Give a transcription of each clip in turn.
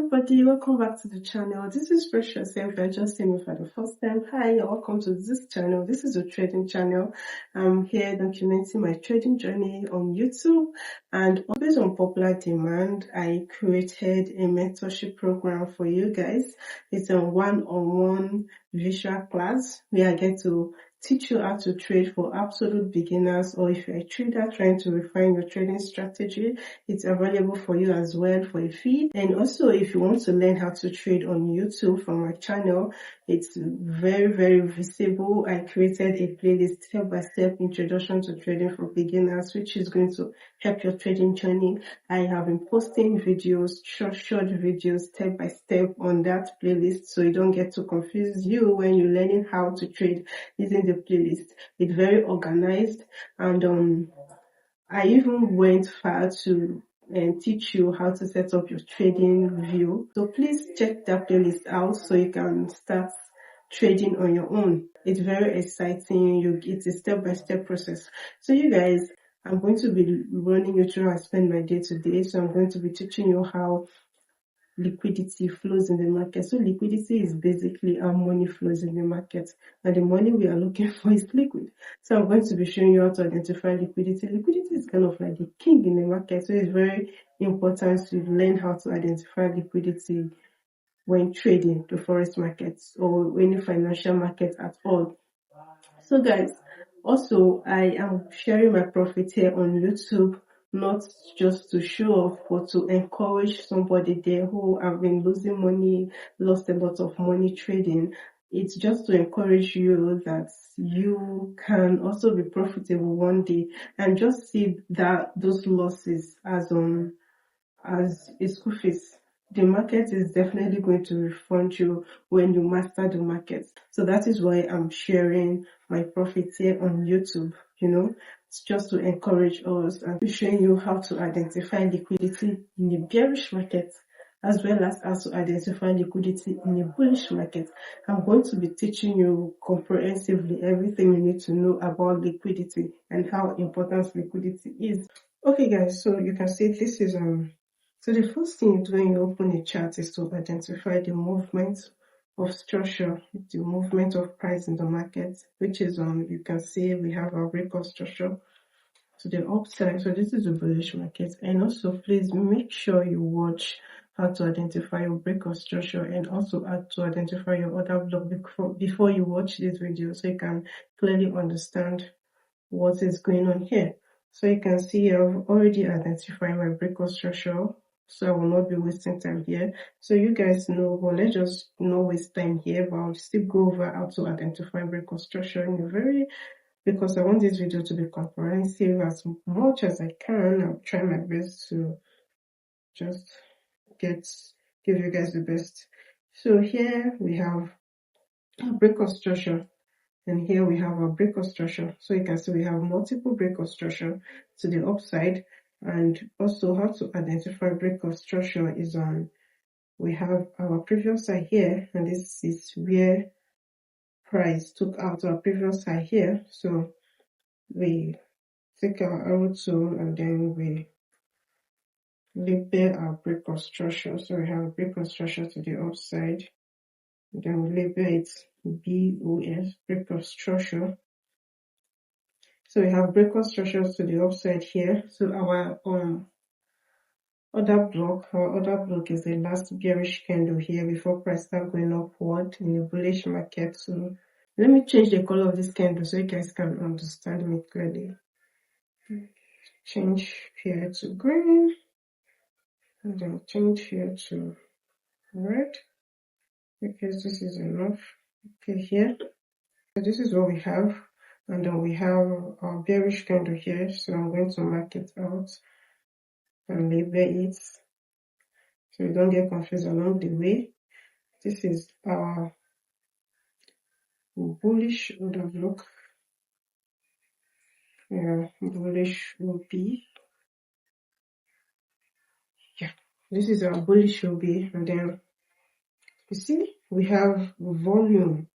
everybody, welcome back to the channel. This is Precious. If you're just seeing me for the first time, hi, welcome to this channel. This is a trading channel. I'm here documenting my trading journey on YouTube, and based on popular demand, I created a mentorship program for you guys. It's a one-on-one visual class where I get to teach you how to trade for absolute beginners, or if you're a trader trying to refine your trading strategy, it's available for you as well for a fee. And also, if you want to learn how to trade on YouTube from my channel, it's very visible. I created a playlist, step-by-step introduction to trading for beginners, which is going to help your trading journey. I have been posting videos, short videos, step-by-step on that playlist, so you don't get to confuse you when you're learning how to trade using the playlist. It's very organized, and I even went far to teach you how to set up your trading view. So please check that playlist out so you can start trading on your own. It's very exciting. It's a step-by-step process. So you guys, I'm going to be running you through how I spend my day to day. So I'm going to be teaching you how liquidity flows in the market. So liquidity is basically how money flows in the market, and the money we are looking for is liquid. So I'm going to be showing you how to identify liquidity. Liquidity is kind of like the king in the market, so it's very important to learn how to identify liquidity when trading the forex markets or any financial market at all. So guys, also I am sharing my profit here on YouTube, not just to show off, but to encourage somebody there who have been losing money, lost a lot of money trading. It's just to encourage you that you can also be profitable one day, and just see that those losses as a school fees. The market is definitely going to refund you when you master the market. So that is why I'm sharing my profits here on YouTube. It's just to encourage us and showing you how to identify liquidity in the bearish market, as well as how to identify liquidity in the bullish market. I'm going to be teaching you comprehensively everything you need to know about liquidity and how important liquidity is. Okay guys, so you can see this is so the first thing you do when you open a chart is to identify the movement of structure, the movement of price in the market, which is you can see we have our break of structure to the upside. So this is the bullish market. And also please make sure you watch how to identify your break of structure, and also how to identify your order block before you watch this video, so you can clearly understand what is going on here. So you can see I've already identified my break of structure, so I will not be wasting time here. So you guys know, but let's just not waste time here, but I'll still go over how to identify break of structure in because I want this video to be comprehensive as much as I can. I'll try my best to just give you guys the best. So here we have a break of structure, and here we have a break of structure. So you can see we have multiple break of structure to the upside. And also how to identify break of structure is we have our previous high here, and this is where price took out our previous high here. So we take our arrow tool and then we label our break of structure. So we have a break of structure to the upside, and then we label it BOS, break of structure. So we have break of structures to the upside here. So our order block is the last bearish candle here before price start going upward in the bullish market. So let me change the color of this candle so you guys can understand me clearly. Change here to green, and then change here to red, because this is enough. Okay, here. So this is what we have. And then we have our bearish candle here, so I'm going to mark it out and label it so you don't get confused along the way. This is our bullish order block. Bullish will be, this is our bullish will be. And then you see we have volume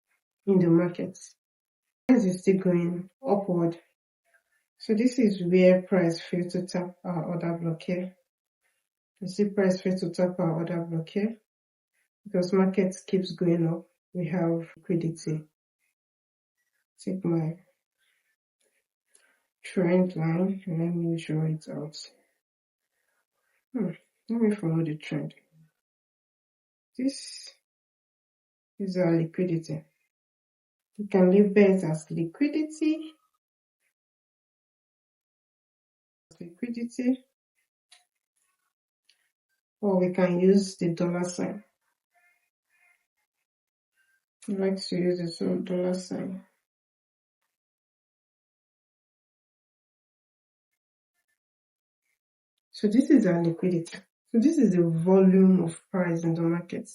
in the market. Price is still going upward, so this is where price failed to tap our order block here. You see price fail to tap our order block here because market keeps going up. We have liquidity. Take my trend line and let me draw it out. Let me follow the trend. This is our liquidity. You can label it as liquidity, or we can use the dollar sign. I like to use the dollar sign. So this is our liquidity. So this is the volume of price in the market.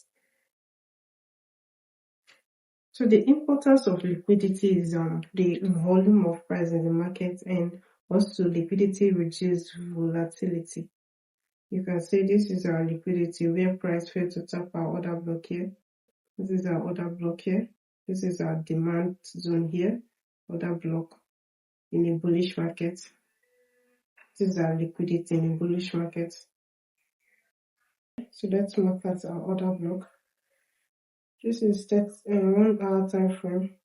So the importance of liquidity is the volume of price in the market, and also liquidity reduces volatility. You can say this is our liquidity where price failed to tap our order block here. This is our order block here. This is our demand zone here, order block in a bullish market. This is our liquidity in a bullish market. So let's look at our order block. This is 1 hour time frame.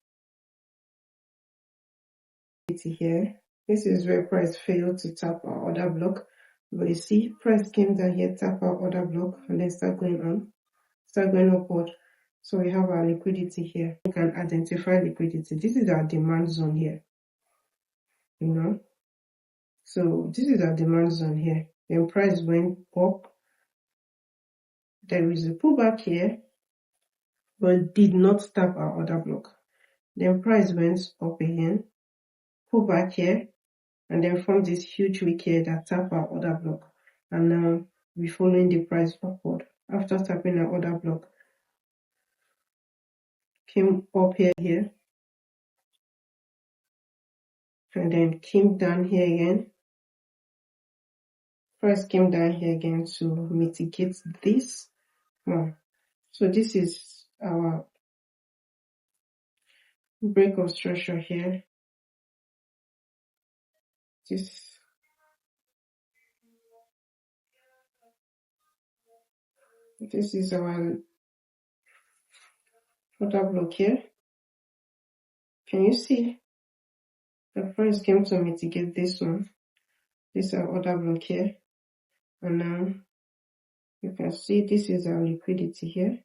Here, this is where price failed to tap our order block. But you see, price came down here, tap our order block, and then start going upward. So we have our liquidity here. You can identify liquidity. This is our demand zone here. So this is our demand zone here. Then price went up. There is a pullback here, but did not tap our order block. Then price went up again, pullback here, and then from this huge wick here that tap our order block. And now we're following the price upward. After tapping our order block, came up here, and then came down here again. Price came down here again to mitigate this one. So this is our break of structure here. This is our order block here. Can you see? The price came to mitigate this one. This is our order block here. And now you can see this is our liquidity here.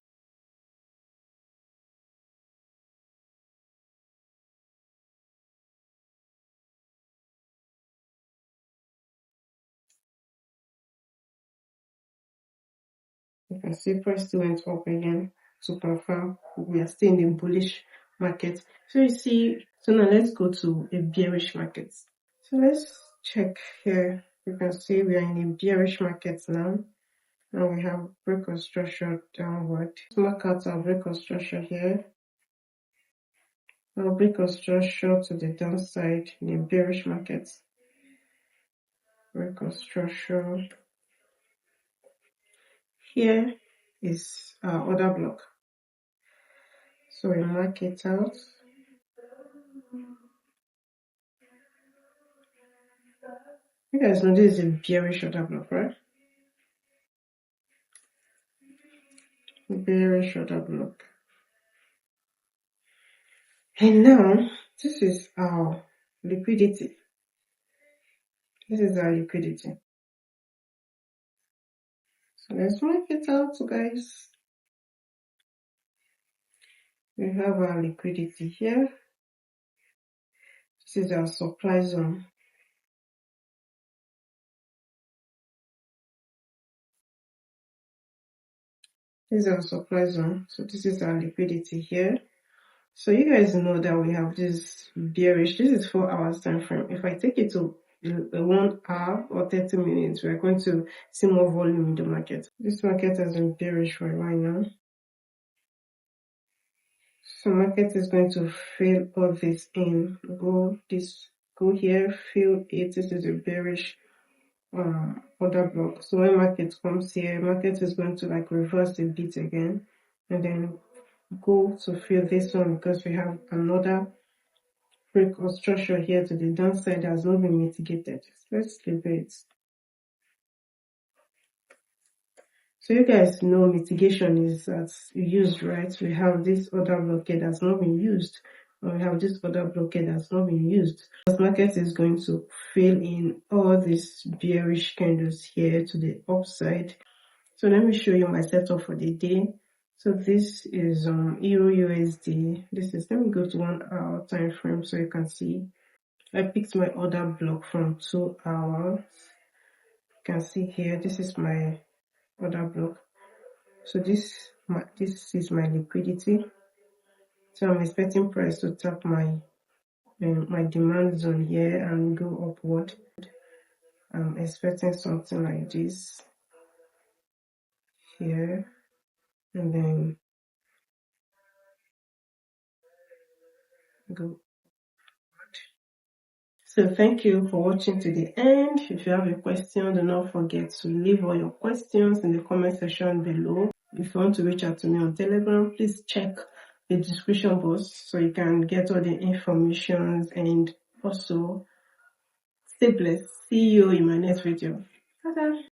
You can see price still went up again to confirm we are still in the bullish market. So you see, so now let's go to a bearish market. So let's check here. You can see we are in a bearish market now. Now we have break of structure downward. Let's mark out our break of structure here. Our break of structure to the downside in a bearish market. Break of structure. Here is our order block. So we mark it out. You guys know this is a bearish order block, right? Bearish order block. And now, this is our liquidity. This is our liquidity. So let's mark it out, guys. We have our liquidity here. This is our supply zone. This is our supply zone. So this is our liquidity here. So you guys know that we have this bearish. This is 4 hours time frame. If I take it to 1 hour or 30 minutes, we're going to see more volume in the market. This market has been bearish for a while now. So market is going to fill all this in. Go here, fill it. This is a bearish order block. So when market comes here, market is going to like reverse the bit again, and then go to fill this one because we have another break of structure here to the downside that has not been mitigated. Let's leave it. So you guys know mitigation is used, right? We have this other blockade that's not been used, or we have this other blockade that's not been used. The market is going to fill in all these bearish candles here to the upside. So let me show you my setup for the day. So this is Euro USD. Let me go to 1 hour time frame so you can see. I picked my order block from 2 hours. You can see here, this is my order block. So this is my liquidity. So I'm expecting price to tap my demand zone here and go upward. I'm expecting something like this here, and then go. So thank you for watching to the end. If you have a question, do not forget to leave all your questions in the comment section below. If you want to reach out to me on Telegram, please check the description box so you can get all the information, and also stay blessed. See you in my next video. Bye-bye.